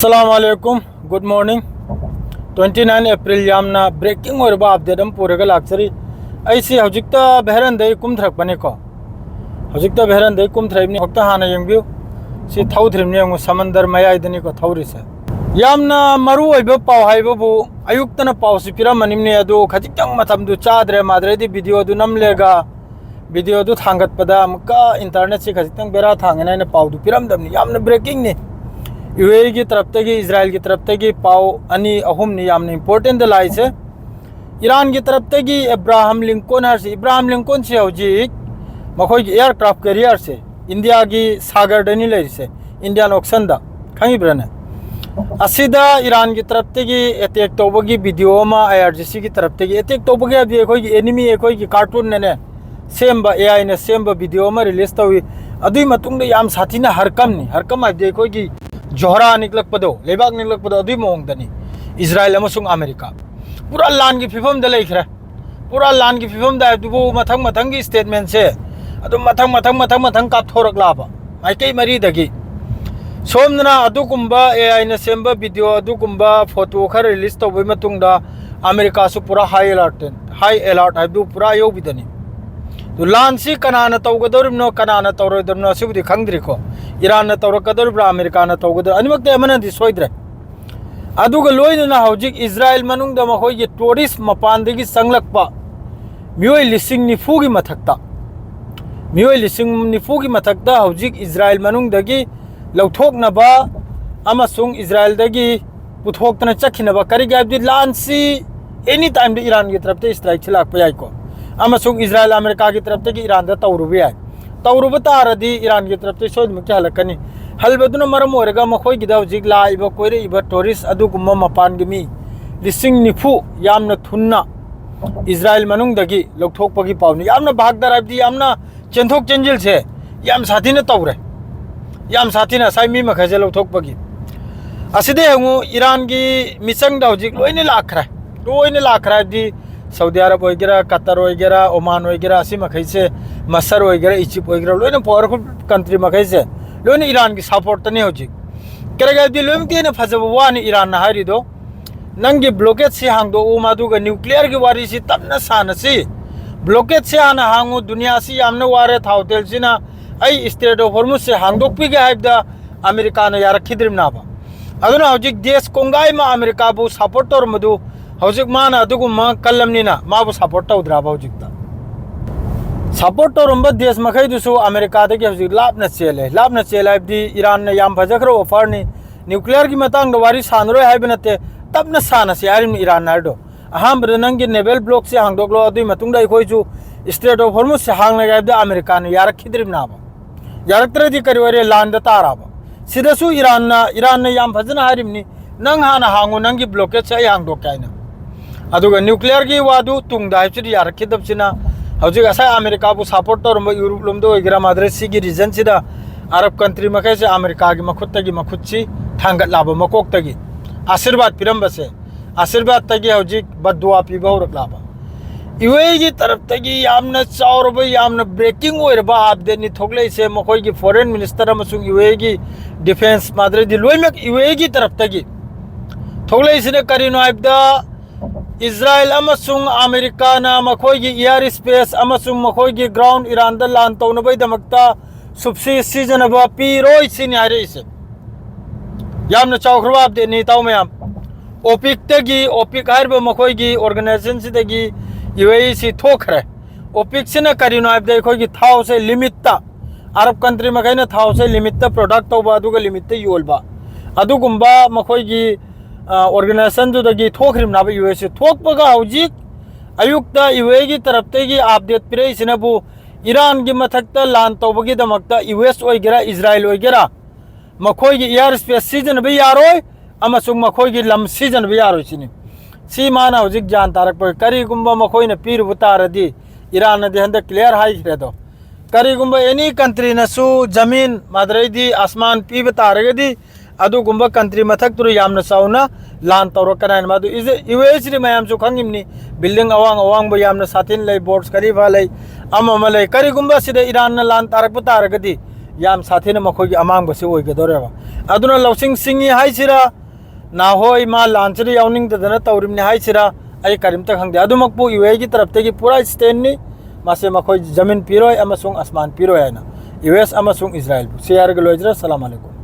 अस्सलामुअलैकुम good morning 29 अप्रैल यामना breaking और update हम पूरे लाक्चरी ऐसी हजिकता बहरंदे कुमथरकपने को हजिकता बहरंदे कुमथरबनी हक्ता हाना यंगबियो सी थौथ्रिमने यंग समंदर मयाइदनी को थौरिसे यामना मरु ओइबो पाव हाइबो अयुक्तना पाव सि पिरमनिमने अदो खजिकतंग मथमदु चाद्रे माद्रेदि वीडियो दु नमलेगा वीडियो दु थांगतपदा अमका इंटरनेट से खजिकतंग बेरा थांगेना पाव दु पिरमदमनी यामना ब्रेकिंग ने यूएई की तरफ तक इजराइल की तरफ तक पाव अनि अहुम ने यामना इंपोर्टेंट लाई से ईरान की तरफ तक इब्राहिम लिंकन से हजिक मखोई एयरक्राफ्ट कैरियर से इंडिया की सागर दनी लेरिसे इंडियन ओशन दा खंगिब्रने असिदा ईरान की तरफ तक अटैक तौबगी वीडियो मा आईआरजीसी की तरफ तक अटैक तौबगी अभी अखोई एनिमी अखोई कार्टून ने सेम एआई ने सेम वीडियो में रिलीज तौई अदुई मतुंग याम साथीना हरकम अभी अखोई जोहरा निकलपदो लेबाक निकलपदो अदुई मोंगदनी इजराइल अमसुंग अमेरिका पूरा लान की फिफम द लेखरे पूरा लान की फिफम द दुबो मथंग की स्टेटमेंट से अदु मथंग काथोरक लाबा माइकई मरी दगी सोमना अदुकुंबा एआई ने सेंबा वीडियो अदुकुंबा फोटो खर रिलीज तौबई मतुंगदा अमेरिका सु पूरा हाई अलर्ट हाइबु पूरा योबिदनी तो लान सी कनाना तौगदोरिनो कनाना तौरोदरनो सिबुदि खंगद्रिको ईरान तौरकदोरिब्रा अमेरिका तौगदोर अनिमक्ते अमनदि सोइद्रे अदुगा लोइनना हौजिक इजराइल मनुंगदा मखोइगे टूरिस्ट मपानदगी संगलकपा मियोय लिसिंग निफुगी मथक्ता मियोय लिसिंग निफुगी मथक्ता हौजिक इजराइल मनुंगदगी लौथोकनबा अमसुंग इजराइलदगी पुथोक्तना चखिनबा करिगाबदि लानसी एनी टाइम द ईरान की तरफ से स्ट्राइक छिलाकपा याइको अमसुंग इजराइल अमेरिका की तरफ से ईरान तौरुबे याय तौरुब तारदी ईरान की तरफ से सोदमुक्ति हलकनी हलबदुना मरम ओरगा मखोइगिदा हौजिक लाइबा कोइरेइबा टूरिस्ट अदुगुम्मा मपानगी मी लिसिंग निफु यामना थुन्ना इजराइल मनुंगदगी लौथोकपगी पावनी यामना भागदार हाइबदि यामना चेंथोक चेंजिल से याम साथीना तौरे याम साथीना साइ मी मखजे लौथोकपगी असिदे हंगु ईरान की मिसंग दा हौजिक लोइने लाखरा दी सऊदी अरब वगैरह कतर वगैरह ओमान वगैरह असी मखैसे मसर वगैरह इजिप्ट वगैरह लोइने पावरफुल कंट्री मखैसे लोइने ईरान की सपोर्ट तने हौजिक करेगादि लोइमतेने फजब वानी ईरान ना हारिदो नंगी ब्लॉकेट से हांगदो उमादुगा न्यूक्लियर की वारी से तबना सानसी ब्लॉकेट से आना हांगु दुनिया से यामना वारे थाउतेल सिना आई स्ट्रेट ऑफ हॉर्मुज से हांगदोकपी के हाइबदा अमेरिका ने यारखिद्रिम नाबा अदुना हौजिक देश कोंगाई मा अमेरिका बु सपोर्ट तोर मदु हौजिक माना अदुगुम्मा कल्लमनिना माबु सपोर्ट तौद्राबा हौजिकता सपोर्ट तौरंबा देश मखैदुसु अमेरिका दगी हौजिक लापना चेले हाइबदि ईरान ने याम फजखरो ऑफर नि न्यूक्लियर की मतंग वारी सानरोय हाइब नते तबना सानसी आरिम ईरान नारदो अहम नंगी नेवल ब्लॉक से हांगदोकलो अदुई मतुंगदा इखोइजु स्ट्रेट ऑफ हॉर्मुज से हांगना गाइबदा अमेरिका ने यारखिद्रिम नाबा यारक्तरदि करिवरे लांदा ताराबा सिदसु ईरान ने याम फजना हारिमनि नंग हाना हांगु नंगी ब्लॉकेट से हांगदोक काइना अदुगा न्यूक्लियर की वादु तुंगदा हाइबसिदि यारखिदबसिना हौजिक असा अमेरिका बु सपोर्ट तौरंबा यूरोप लोमदो ओइगरा माद्रेसी की रीजन सिदा अरब कंट्री मखैसे अमेरिका की मखुत्तगी मखुच्ची थांगत लाबा मकोक्तगी आशीर्वाद पिरंबसे आशीर्वाद तगी हौजिक बददुआ पीबा होरक लाबा यूएई की तरफ तगी यामना चावरबा यामना ब्रेकिंग ओइरबा अपडेट नि थोगलेसे मखोई की फॉरेन मिनिस्टर अमसुंग यूएई की डिफेंस माद्रेदि लोइमक यूएई की तरफ तगी थोगलेसिने करिनो हाइबदा इजराइल अमसुंग अमेरिका ना मखोई की एयर स्पेस अमसुंग मखोई की ग्राउंड ईरान दा लान तौनबैदमक्ता सुबसिडी सिजनबा पीरोय सिनि हाइरेसे यामना चावख्रबा अपडेट नि ताव मयाम ओपिक हाइरबा मखोई की ऑर्गेनाइजेशन सिदगी यूएई से थोखरे ओपिक सिना करिनो हाइबदा अखोई की थाव से लिमिट अरब कंट्री मखैना थाव से लिमिट प्रोडक्ट तौबा अदुगा लिमिट योलबा अदुगुम्बा मखोई की ऑर्गेनाइजेशन दुदगी थोखरिम नाबा यूएई से थोकपगा हौजिक अयुक्ता यूएई की तरफ तगी अपडेट पिरैसिनबु ईरान की मथक्ता लान तौबगी दमक्ता यूएस ओइगेरा इजराइल ओइगेरा मखोई की एयर स्पेस सीजन भी यारोय अमसुंग मखोई की लम सीजन भी यारोय सिनि सी माना हौजिक जान तारकपा करिगुम्बा मखोइना पीरुबु तारदी ईरान नदि हंद क्लियर हाइख्रेदो करिगुम्बा एनी कंट्री नसु जमीन माद्रेदी आसमान पीब तारगदी अदुगुम्बा कंट्री मथक तुरु यामना साउना लान तौरकनाइन मादु यूएस रि मयाम सु खंगिमनि बिल्डिंग अवांग यामना साथिन लै बोर्ड्स करीबा लै अममा लै करिगुम्बा सिदा ईरान न लान तारकपा तारगदी याम साथीना मखोई अमांग बसे ओइगदोरेबा अदुना लौसिंग सिंगी हाइसिरा ना होई मा लांचरी याउनिंग ददना तौरिमने हाइसिरा आई करिमता खंगदे अदुमकपु यूए की तरफ ते पूरा स्टैंड नि मासे मखोई जमीन पिरोय अमसुंग आसमान पिरोय ना यूएस अमसुंग इजराइल शेयर गलोइजरा सलाम अलैकुम।